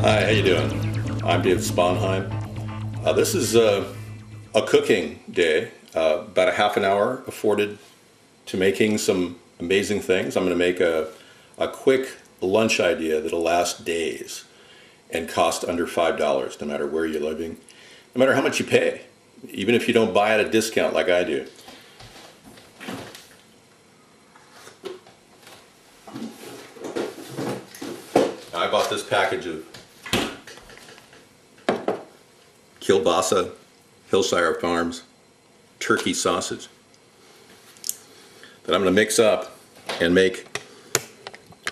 Hi, how you doing? I'm David Sponheim. This is a cooking day, about a half an hour afforded to making some amazing things. I'm going to make a quick lunch idea that'll last days and cost under $5, no matter where you're living, no matter how much you pay, even if you don't buy at a discount like I do. I bought this package of kielbasa, Hillshire Farms turkey sausage that I'm going to mix up and make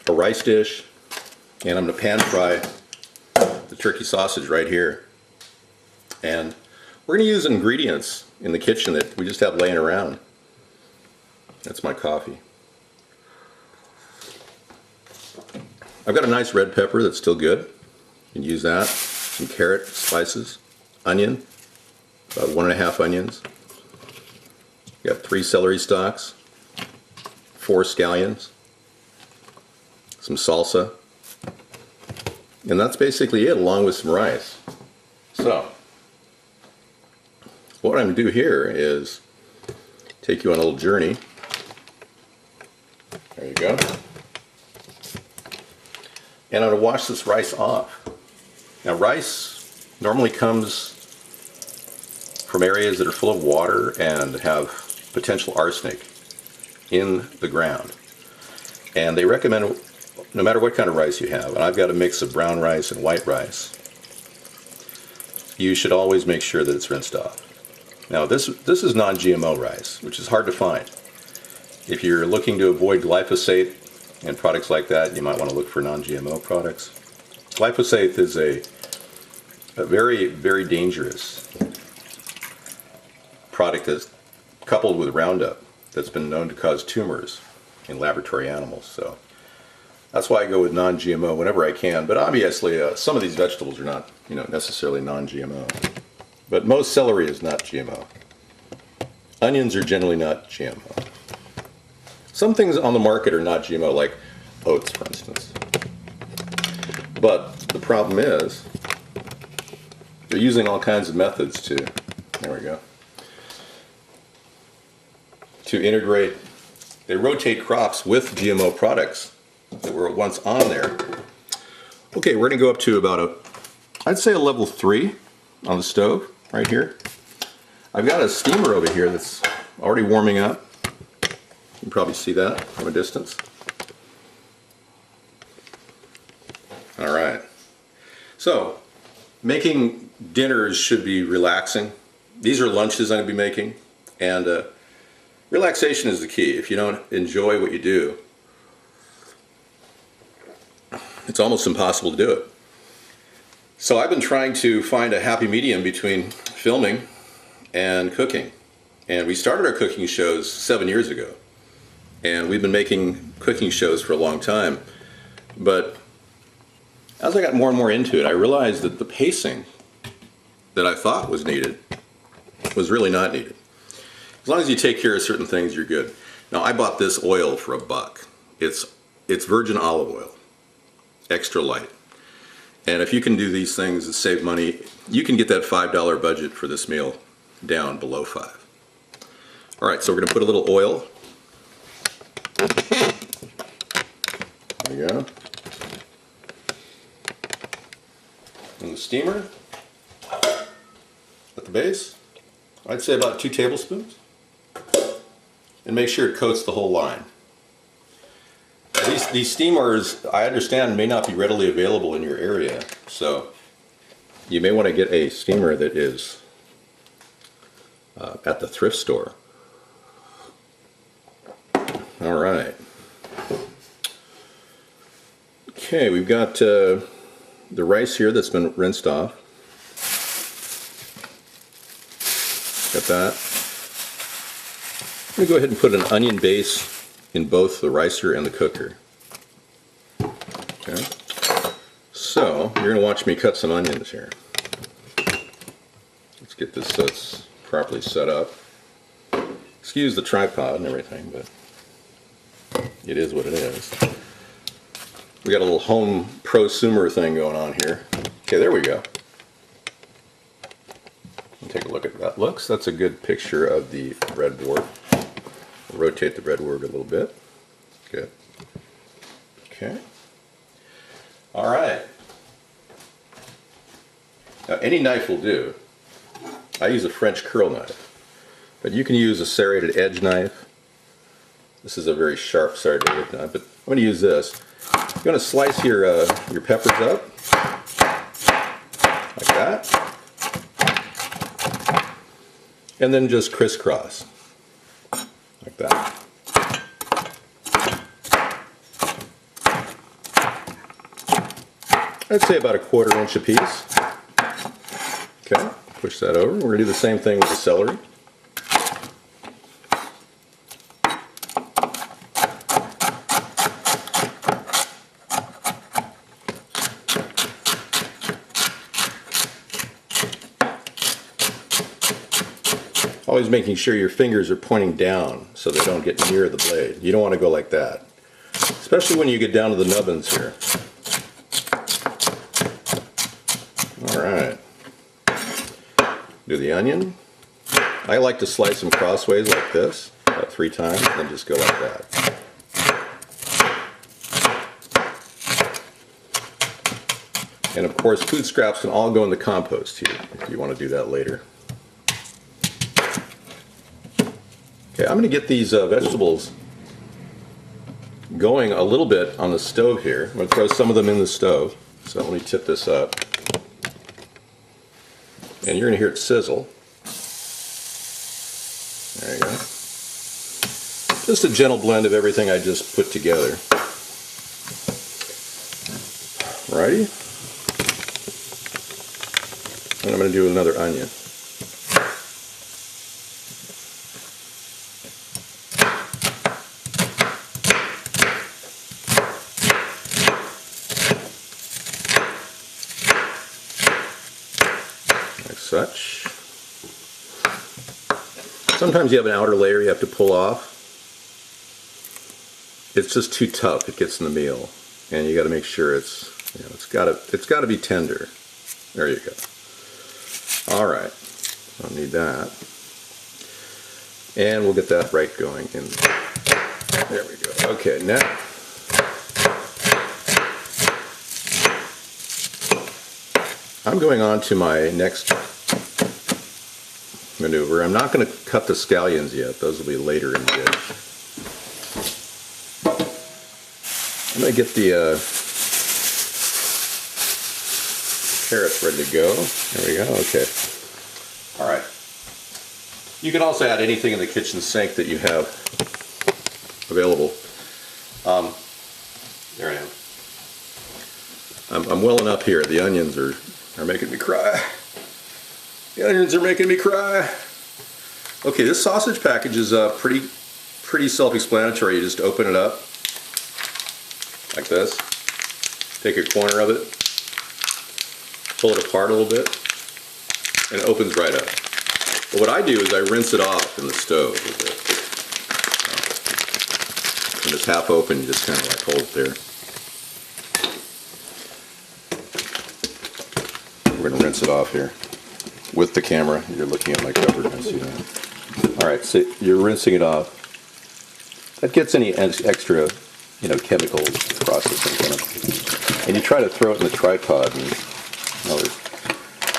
a rice dish, and I'm going to pan fry the turkey sausage right here. And we're going to use ingredients in the kitchen that we just have laying around. That's my coffee. I've got a nice red pepper that's still good. You can use that. Some carrot slices, onion, about 1.5 onions. You got 3 celery stalks, 4 scallions, some salsa, and that's basically it, along with some rice. So, what I'm going to do here is take you on a little journey. There you go. And I'm going to wash this rice off. Now, rice normally comes from areas that are full of water and have potential arsenic in the ground. And they recommend, no matter what kind of rice you have, and I've got a mix of brown rice and white rice, you should always make sure that it's rinsed off. Now, this is non-GMO rice, which is hard to find. If you're looking to avoid glyphosate and products like that, you might want to look for non-GMO products. Glyphosate is a very, very dangerous product that's coupled with Roundup that's been known to cause tumors in laboratory animals. So that's why I go with non-GMO whenever I can. But obviously, some of these vegetables are not, necessarily non-GMO. But most celery is not GMO. Onions are generally not GMO. Some things on the market are not GMO, like oats, for instance. But the problem is, they're using all kinds of methods to, there we go, to integrate. They rotate crops with GMO products that were once on there. Okay, we're going to go up to about I'd say a level 3 on the stove, right here. I've got a steamer over here that's already warming up. You can probably see that from a distance. All right. So, making dinners should be relaxing. These are lunches I'm going to be making, and relaxation is the key. If you don't enjoy what you do, it's almost impossible to do it. So I've been trying to find a happy medium between filming and cooking. And we started our cooking shows 7 years ago. And we've been making cooking shows for a long time. But as I got more and more into it, I realized that the pacing that I thought was needed was really not needed. As long as you take care of certain things, you're good. Now, I bought this oil for $1. It's virgin olive oil, extra light. And if you can do these things and save money, you can get that $5 budget for this meal down below $5. All right, so we're going to put a little oil. There you go. And the steamer at the base, I'd say about 2 tablespoons. And make sure it coats the whole line. These steamers, I understand, may not be readily available in your area, so you may want to get a steamer that is at the thrift store. All right. Okay, we've got the rice here that's been rinsed off. Got that. I'm going to go ahead and put an onion base in both the ricer and the cooker. Okay. So, you're going to watch me cut some onions here. Let's get this so it's properly set up. Excuse the tripod and everything, but it is what it is. We got a little home prosumer thing going on here. Okay, there we go. Take a look at that. That's a good picture of the breadboard. We'll rotate the breadboard a little bit. Good. Okay. All right. Now, any knife will do. I use a French curl knife, but you can use a serrated edge knife. This is a very sharp serrated edge knife, but I'm going to use this. You're going to slice your peppers up like that. And then just crisscross, like that. I'd say about 1/4 inch a piece. Okay, push that over. We're going to do the same thing with the celery. Always making sure your fingers are pointing down so they don't get near the blade. You don't want to go like that, especially when you get down to the nubbins here. Alright. Do the onion. I like to slice them crossways like this, about 3 times, and then just go like that. And of course, food scraps can all go in the compost here, if you want to do that later. Okay, I'm going to get these vegetables going a little bit on the stove here. I'm going to throw some of them in the stove. So let me tip this up. And you're going to hear it sizzle. There you go. Just a gentle blend of everything I just put together. Alrighty. And I'm going to do another onion. Such. Sometimes you have an outer layer you have to pull off. It's just too tough. It gets in the meal, and you got to make sure it's got to be tender. There you go. All right, don't need that, and we'll get that right going in. There we go. Okay, now. I'm going on to my next maneuver. I'm not going to cut the scallions yet. Those will be later in the dish. I'm going to get the carrots ready to go. There we go. Okay. All right. You can also add anything in the kitchen sink that you have available. There I am. I'm welling up here. The onions are making me cry. The onions are making me cry. Okay, this sausage package is pretty self-explanatory. You just open it up like this. Take a corner of it, pull it apart a little bit, and it opens right up. But what I do is I rinse it off in the stove a bit. When it's half open, you just kind of like hold it there. We're going to rinse it off here with the camera. You're looking at my cover. I see that. All right, so you're rinsing it off. That gets any extra, chemical processing in it. And you try to throw it in the tripod. And,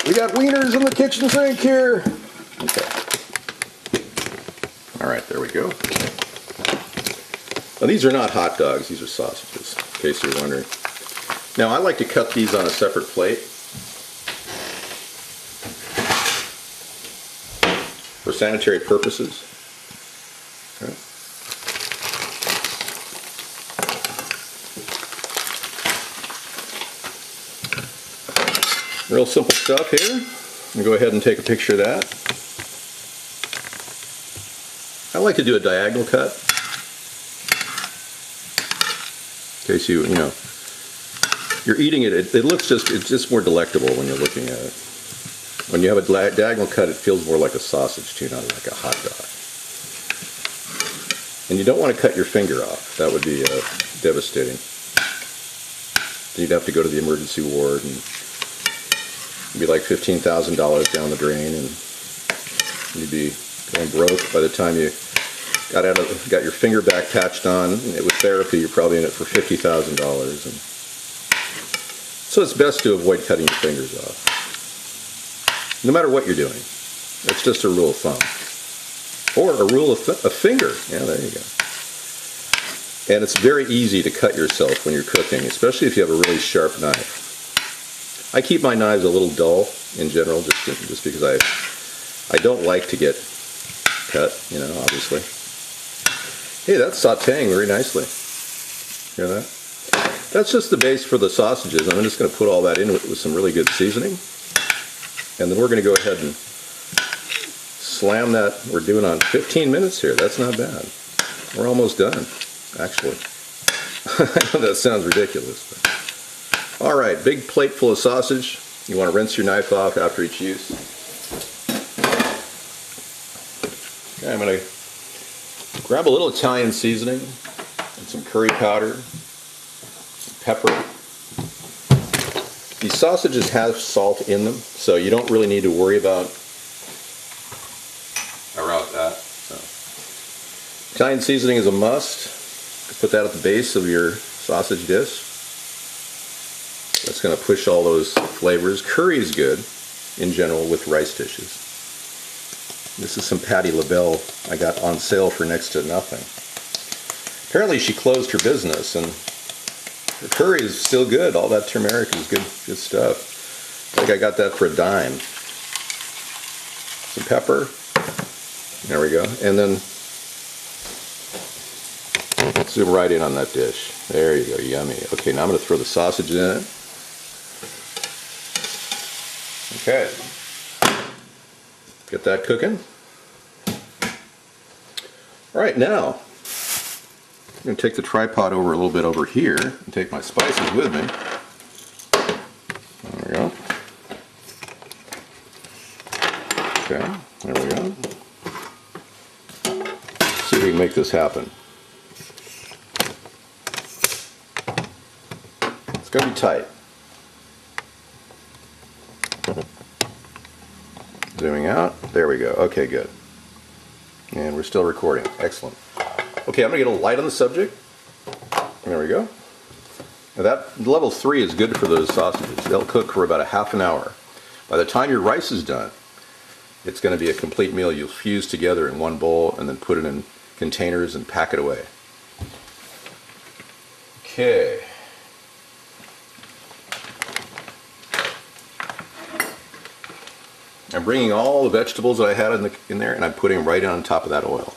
we got wieners in the kitchen sink here. Okay. All right, there we go. Now these are not hot dogs. These are sausages, in case you're wondering. Now I like to cut these on a separate plate. For sanitary purposes. Okay. Real simple stuff here. I'm going to go ahead and take a picture of that. I like to do a diagonal cut. In case you're eating it, it's just more delectable when you're looking at it. When you have a diagonal cut, it feels more like a sausage too, not like a hot dog. And you don't want to cut your finger off. That would be devastating. You'd have to go to the emergency ward and It'd be like $15,000 down the drain, and you'd be going broke by the time you got your finger back patched on. With therapy, you're probably in it for $50,000. And so it's best to avoid cutting your fingers off, no matter what you're doing. It's just a rule of thumb, or a rule of a finger. Yeah, there you go. And it's very easy to cut yourself when you're cooking, especially if you have a really sharp knife. I keep my knives a little dull in general, just because I don't like to get cut, obviously. Hey, that's sauteing very nicely. Hear that? That's just the base for the sausages. I'm just going to put all that in with some really good seasoning. And then we're going to go ahead and slam that. We're doing on 15 minutes here. That's not bad. We're almost done, actually. I know that sounds ridiculous. But. All right, big plate full of sausage. You want to rinse your knife off after each use. Okay, I'm going to grab a little Italian seasoning and some curry powder, some pepper. These sausages have salt in them, so you don't really need to worry about that. So, Italian seasoning is a must. Put that at the base of your sausage dish. That's going to push all those flavors. Curry is good in general with rice dishes. This is some Patti LaBelle I got on sale for next to nothing. Apparently she closed her business, and her curry is still good. All that turmeric is good stuff. I think I got that for $0.10. Some pepper. There we go. And then zoom right in on that dish. There you go. Yummy. Okay, now I'm going to throw the sausage in it. Okay. Get that cooking. All right, now I'm going to take the tripod over a little bit over here and take my spices with me. There we go. Okay, there we go. Let's see if we can make this happen. It's going to be tight. Zooming out. There we go. Okay, good. And we're still recording. Excellent. Okay, I'm going to get a light on the subject. There we go. Now that level 3 is good for those sausages. They'll cook for about a half an hour. By the time your rice is done, it's going to be a complete meal. You'll fuse together in one bowl and then put it in containers and pack it away. Okay. I'm bringing all the vegetables that I had in there, and I'm putting them right on top of that oil.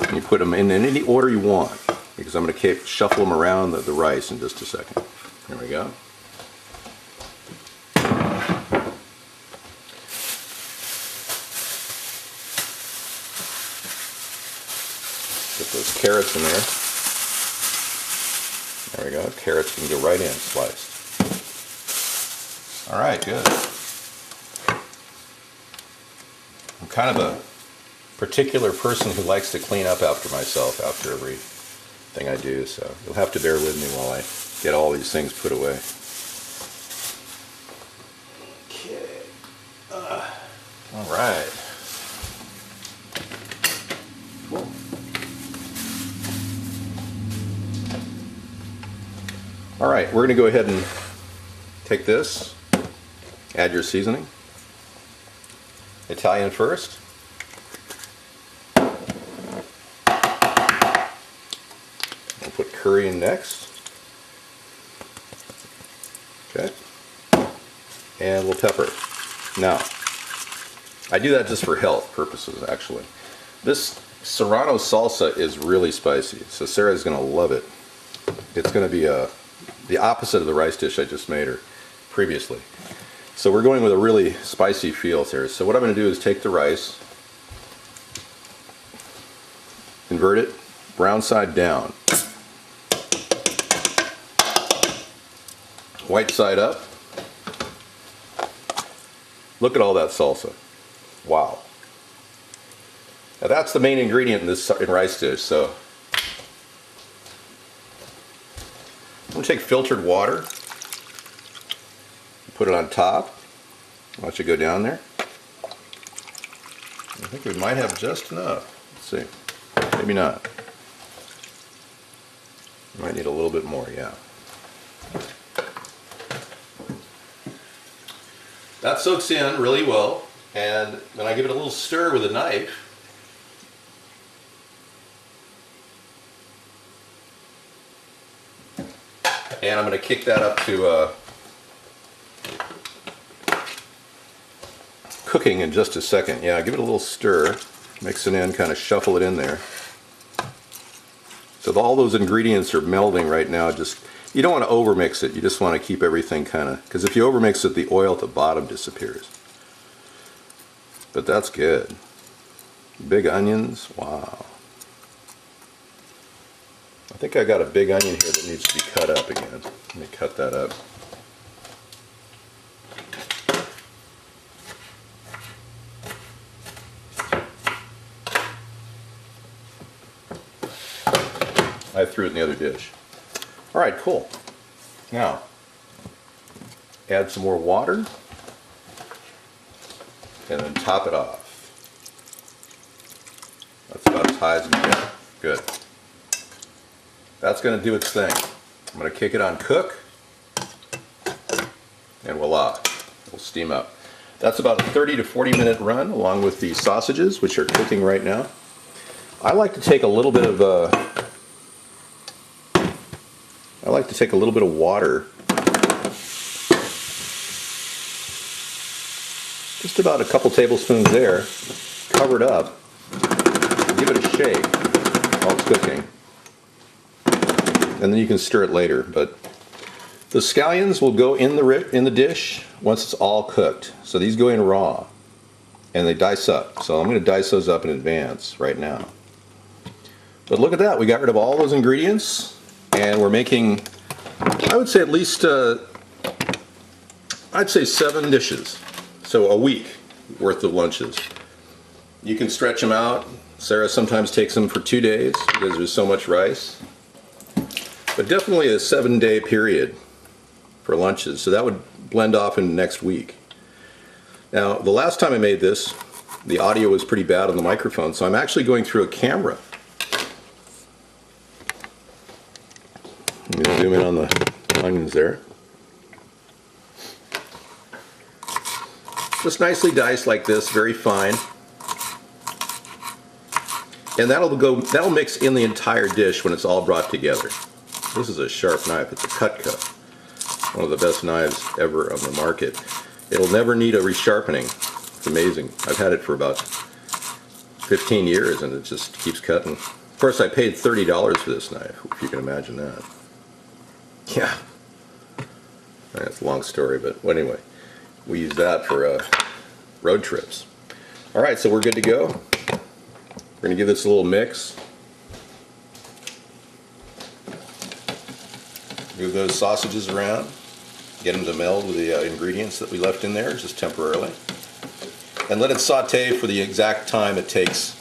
And you put them in any order you want, because I'm going to shuffle them around the rice in just a second. There we go. Get those carrots in there. There we go. Carrots can go right in, sliced. All right, good. I'm kind of a particular person who likes to clean up after myself after everything I do, so you'll have to bear with me while I get all these things put away. Okay. All right. Cool. All right, we're going to go ahead and take this, add your seasoning. Italian first. We'll put curry in next. Okay. And we'll pepper. Now, I do that just for health purposes, actually. This Serrano salsa is really spicy, so Sarah's going to love it. It's going to be the opposite of the rice dish I just made her previously. So we're going with a really spicy feel here. So what I'm going to do is take the rice, invert it, brown side down, white side up. Look at all that salsa. Wow. Now that's the main ingredient in this rice dish. So I'm going to take filtered water. Put it on top. Watch it go down there. I think we might have just enough. Let's see. Maybe not. Might need a little bit more, yeah. That soaks in really well, and then I give it a little stir with a knife. And I'm going to kick that up to cooking in just a second. Yeah, give it a little stir, mix it in, kind of shuffle it in there. So all those ingredients are melding right now. Just, you don't want to overmix it. You just want to keep everything kind of, because if you overmix it, the oil at the bottom disappears. But that's good. Big onions, wow. I think I got a big onion here that needs to be cut up again. Let me cut that up. I threw it in the other dish. All right, cool. Now, add some more water and then top it off. That's about as high as we get. Good. That's going to do its thing. I'm going to kick it on cook, and voila, it'll steam up. That's about a 30 to 40 minute run, along with the sausages, which are cooking right now. I like to take a little bit of water, just about a couple tablespoons there, cover it up, give it a shake while it's cooking. And then you can stir it later. But the scallions will go in the dish once it's all cooked. So these go in raw, and they dice up. So I'm going to dice those up in advance right now. But look at that, we got rid of all those ingredients, and we're making, I would say at least, I'd say 7 dishes. So a week worth of lunches. You can stretch them out. Sarah sometimes takes them for 2 days because there's so much rice. But definitely a 7-day period for lunches, so that would blend off into next week. Now, the last time I made this, the audio was pretty bad on the microphone, so I'm actually going through a camera. I'm going to zoom in on the onions there. Just nicely diced like this, very fine. And that'll mix in the entire dish when it's all brought together. This is a sharp knife. It's a Cutco. One of the best knives ever on the market. It'll never need a resharpening. It's amazing. I've had it for about 15 years and it just keeps cutting. Of course, I paid $30 for this knife, if you can imagine that. Yeah. That's a long story, but anyway, we use that for road trips. All right, so we're good to go. We're going to give this a little mix. Move those sausages around, get them to meld with the ingredients that we left in there just temporarily, and let it saute for the exact time it takes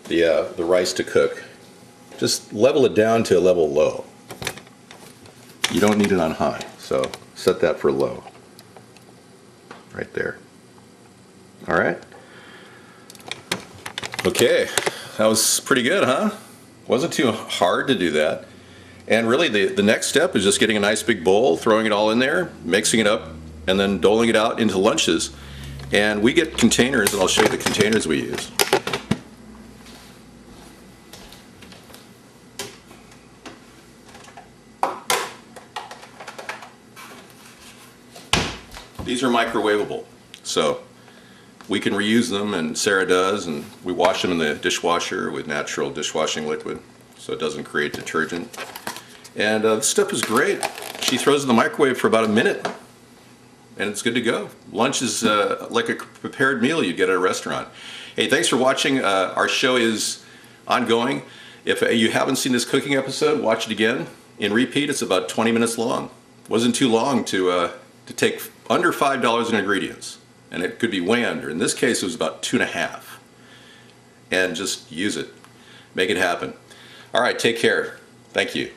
the rice to cook. Just level it down to a level low. You don't need it on high, so set that for low. Right there. All right. Okay, that was pretty good, huh? Wasn't too hard to do that. And really the next step is just getting a nice big bowl, throwing it all in there, mixing it up, and then doling it out into lunches. And we get containers, and I'll show you the containers we use. These are microwavable, so we can reuse them, and Sarah does, and we wash them in the dishwasher with natural dishwashing liquid so it doesn't create detergent. And this stuff is great. She throws it in the microwave for about a minute and it's good to go. Lunch is like a prepared meal you'd get at a restaurant. Hey, thanks for watching. Our show is ongoing. If you haven't seen this cooking episode, watch it again. In repeat, it's about 20 minutes long. Wasn't too long to take under $5 in ingredients. And it could be way under. In this case, it was about 2.5. And just use it. Make it happen. All right, take care. Thank you.